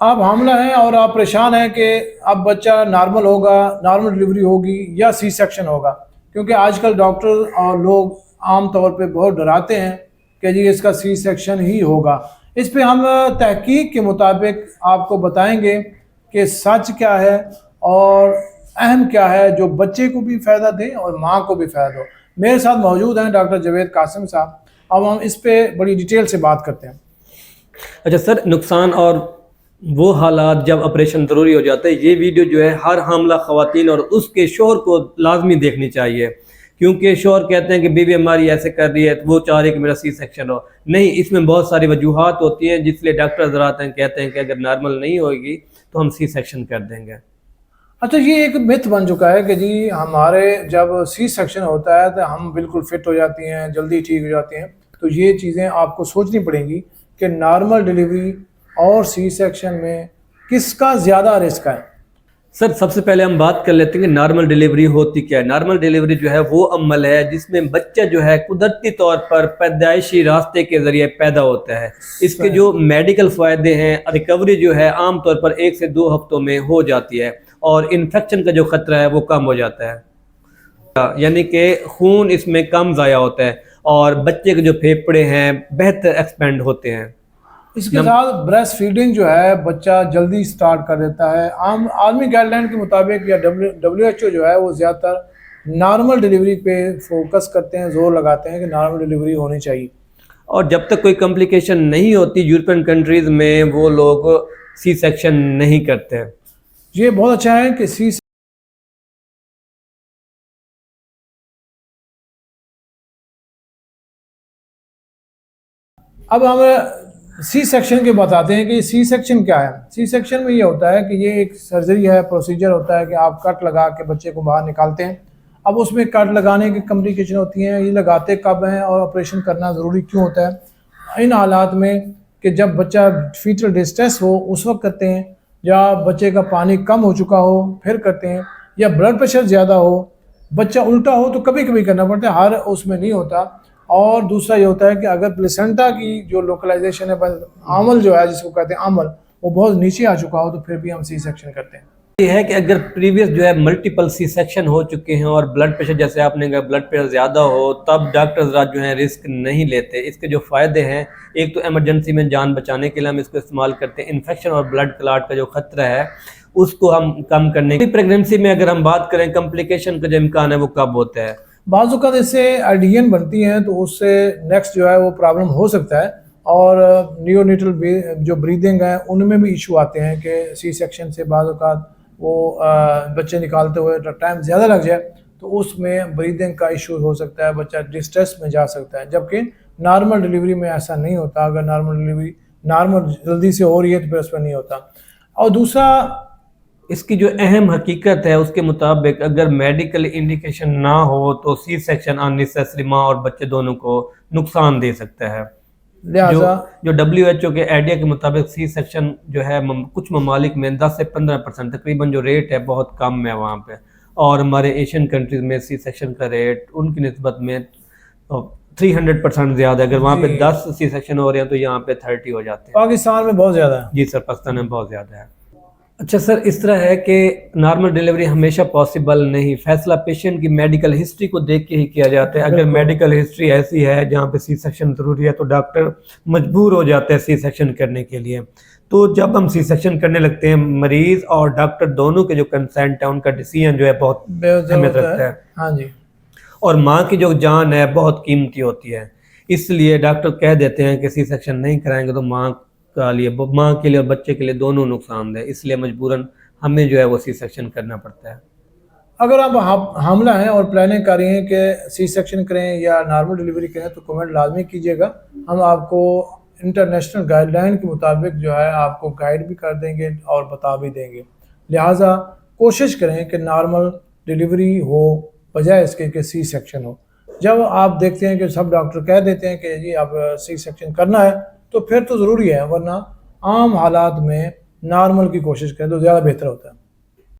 आप हामिला हैं और आप परेशान हैं कि अब बच्चा नॉर्मल होगा, नॉर्मल डिलीवरी होगी या सी सेक्शन होगा, क्योंकि आजकल डॉक्टर और लोग आम तौर पे बहुत डराते हैं कि जी इसका सी सेक्शन ही होगा। इस पे हम तहकीक के मुताबिक आपको बताएंगे कि सच क्या है और अहम क्या है, जो बच्चे को भी फ़ायदा दे और माँ को भी फ़ायदा हो। मेरे साथ मौजूद हैं डॉक्टर जावेद कासिम साहब। अब हम इस पे बड़ी डिटेल से बात करते हैं। अच्छा सर, नुकसान और वो हालात जब ऑपरेशन ज़रूरी हो जाता है, ये वीडियो जो है हर हामला ख़वातीन और उसके शोहर को लाजमी देखनी चाहिए, क्योंकि शोहर कहते हैं कि बीवी हमारी ऐसे कर रही है तो वो चाह रही है कि मेरा सी सेक्शन हो। नहीं, इसमें बहुत सारी वजूहात होती हैं, जिसलिए डॉक्टर हज़रात हैं कहते हैं कि अगर नॉर्मल नहीं होगी तो हम सी सेक्शन कर देंगे। अच्छा, ये एक मिथ बन चुका है कि जी हमारे जब सी सेक्शन होता है तो हम बिल्कुल फिट हो जाती हैं, जल्दी ठीक हो जाती हैं। तो ये चीज़ें आपको सोचनी पड़ेंगी कि नॉर्मल डिलीवरी और सी सेक्शन में किसका ज़्यादा रिस्क है। सर, सबसे पहले हम बात कर लेते हैं कि नॉर्मल डिलीवरी होती क्या है। नॉर्मल डिलीवरी जो है वो अमल है जिसमें बच्चा जो है कुदरती तौर पर पैदाइशी रास्ते के ज़रिए पैदा होता है। इसके जो मेडिकल फ़ायदे हैं, रिकवरी जो है आम तौर पर 1 से 2 हफ्तों में हो जाती है और इन्फेक्शन का जो ख़तरा है वो कम हो जाता है, यानी कि खून इसमें कम ज़ाया होता है और बच्चे के जो फेफड़े हैं बेहतर एक्सपेंड होते हैं। इसके साथ ब्रेस्ट फीडिंग जो है बच्चा जल्दी स्टार्ट कर देता है। आम आर्मी गाइडलाइन के मुताबिक या WHO जो है वो ज़्यादातर नॉर्मल डिलीवरी पे फोकस करते हैं, जोर लगाते हैं कि नॉर्मल डिलीवरी होनी चाहिए। और जब तक कोई कॉम्प्लिकेशन नहीं होती, यूरोपियन कंट्रीज़ में वो लोग सी सेक्शन नहीं करते हैं। ये बहुत अच्छा है कि अब हम सी सेक्शन के बताते हैं कि सी सेक्शन क्या है। सी सेक्शन में ये होता है कि ये एक सर्जरी है, प्रोसीजर होता है कि आप कट लगा के बच्चे को बाहर निकालते हैं। अब उसमें कट लगाने की कॉम्प्लिकेशन होती हैं, ये लगाते कब हैं और ऑपरेशन करना ज़रूरी क्यों होता है इन हालात में, कि जब बच्चा फीटल डिस्ट्रेस हो उस वक्त करते हैं, या बच्चे का पानी कम हो चुका हो फिर करते हैं, या ब्लड प्रेशर ज़्यादा हो, बच्चा उल्टा हो तो कभी कभी करना पड़ता है, हर उसमें नहीं होता। और दूसरा ये होता है कि अगर प्लेसेंटा की जो लोकलाइजेशन है, आमल जो है जिसको कहते हैं आमल, वो बहुत नीचे आ चुका हो तो फिर भी हम सी सेक्शन करते हैं। ये है कि अगर प्रीवियस जो है मल्टीपल सी सेक्शन हो चुके हैं और ब्लड प्रेशर, जैसे आपने कहा, ब्लड प्रेशर ज़्यादा हो, तब डॉक्टर्स जो हैं रिस्क नहीं लेते। इसके जो फ़ायदे हैं, एक तो इमरजेंसी में जान बचाने के लिए हम इसको इस्तेमाल करते हैं। इन्फेक्शन और ब्लड क्लॉट का जो ख़तरा है उसको हम कम करने की। प्रेगनेंसी में अगर हम बात करें, कॉम्प्लिकेशन का जो इम्कान है वो कब होता है? बाज़ इससे आइडियन बनती हैं तो उससे नेक्स्ट जो है वो प्रॉब्लम हो सकता है। और नियोनेटल जो ब्रीदिंग है उनमें भी इशू आते हैं कि सी सेक्शन से बाज़ वो बच्चे निकालते हुए टाइम ज़्यादा लग जाए तो उसमें ब्रीदिंग का इशू हो सकता है, बच्चा डिस्ट्रेस में जा सकता है। जबकि नॉर्मल डिलीवरी में ऐसा नहीं होता। अगर नॉर्मल डिलीवरी नॉर्मल जल्दी से हो रही है तो फिर उसमें नहीं होता। और दूसरा, इसकी जो अहम हकीकत है उसके मुताबिक अगर मेडिकल इंडिकेशन ना हो तो सी सेक्शन अननेसेसरी माँ और बच्चे दोनों को नुकसान दे सकता है। लिहाजा जो WHO के आइडिया के मुताबिक सी सेक्शन जो है कुछ ममालिक में 10 से 15% तकरीबन जो रेट है बहुत कम है वहाँ पे, और हमारे एशियन कंट्रीज़ में सी सेक्शन का रेट उनकी निस्बत में 300% ज़्यादा है। अगर वहाँ पे 10 सी सेक्शन हो रहे हैं तो यहाँ पे 30 हो जाते हैं। पाकिस्तान में बहुत ज़्यादा है। जी सर, पाकिस्तान में बहुत ज़्यादा है। अच्छा सर, इस तरह है कि नॉर्मल डिलीवरी हमेशा पॉसिबल नहीं, फैसला पेशेंट की मेडिकल हिस्ट्री को देख के ही किया जाता है। अगर मेडिकल हिस्ट्री ऐसी है जहाँ पे सी सेक्शन ज़रूरी है तो डॉक्टर मजबूर हो जाते हैं सी सेक्शन करने के लिए। तो जब हम सी सेक्शन करने लगते हैं, मरीज़ और डॉक्टर दोनों के जो कंसेंट है, उनका डिसीजन जो है बहुत अहमियत रखता है। हाँ जी। और माँ की जो जान है बहुत कीमती होती है, इसलिए डॉक्टर कह देते हैं कि सी सेक्शन नहीं कराएंगे तो माँ के लिए और बच्चे के लिए दोनों नुकसानदेह, इसलिए मजबूरन हमें जो है वो सी सेक्शन करना पड़ता है। अगर आप हामला हैं और प्लानिंग कर रही हैं कि सी सेक्शन करें या नॉर्मल डिलीवरी करें तो कमेंट लाजमी कीजिएगा। हम आपको इंटरनेशनल गाइडलाइन के मुताबिक जो है आपको गाइड भी कर देंगे और बता भी देंगे। लिहाजा कोशिश करें कि नॉर्मल डिलीवरी हो बजाय इसके कि सी सेक्शन हो। जब आप देखते हैं कि सब डॉक्टर कह देते हैं कि जी अब सी सेक्शन करना है तो फिर तो ज़रूरी है, वरना आम हालात में नॉर्मल की कोशिश करें तो ज़्यादा बेहतर होता है।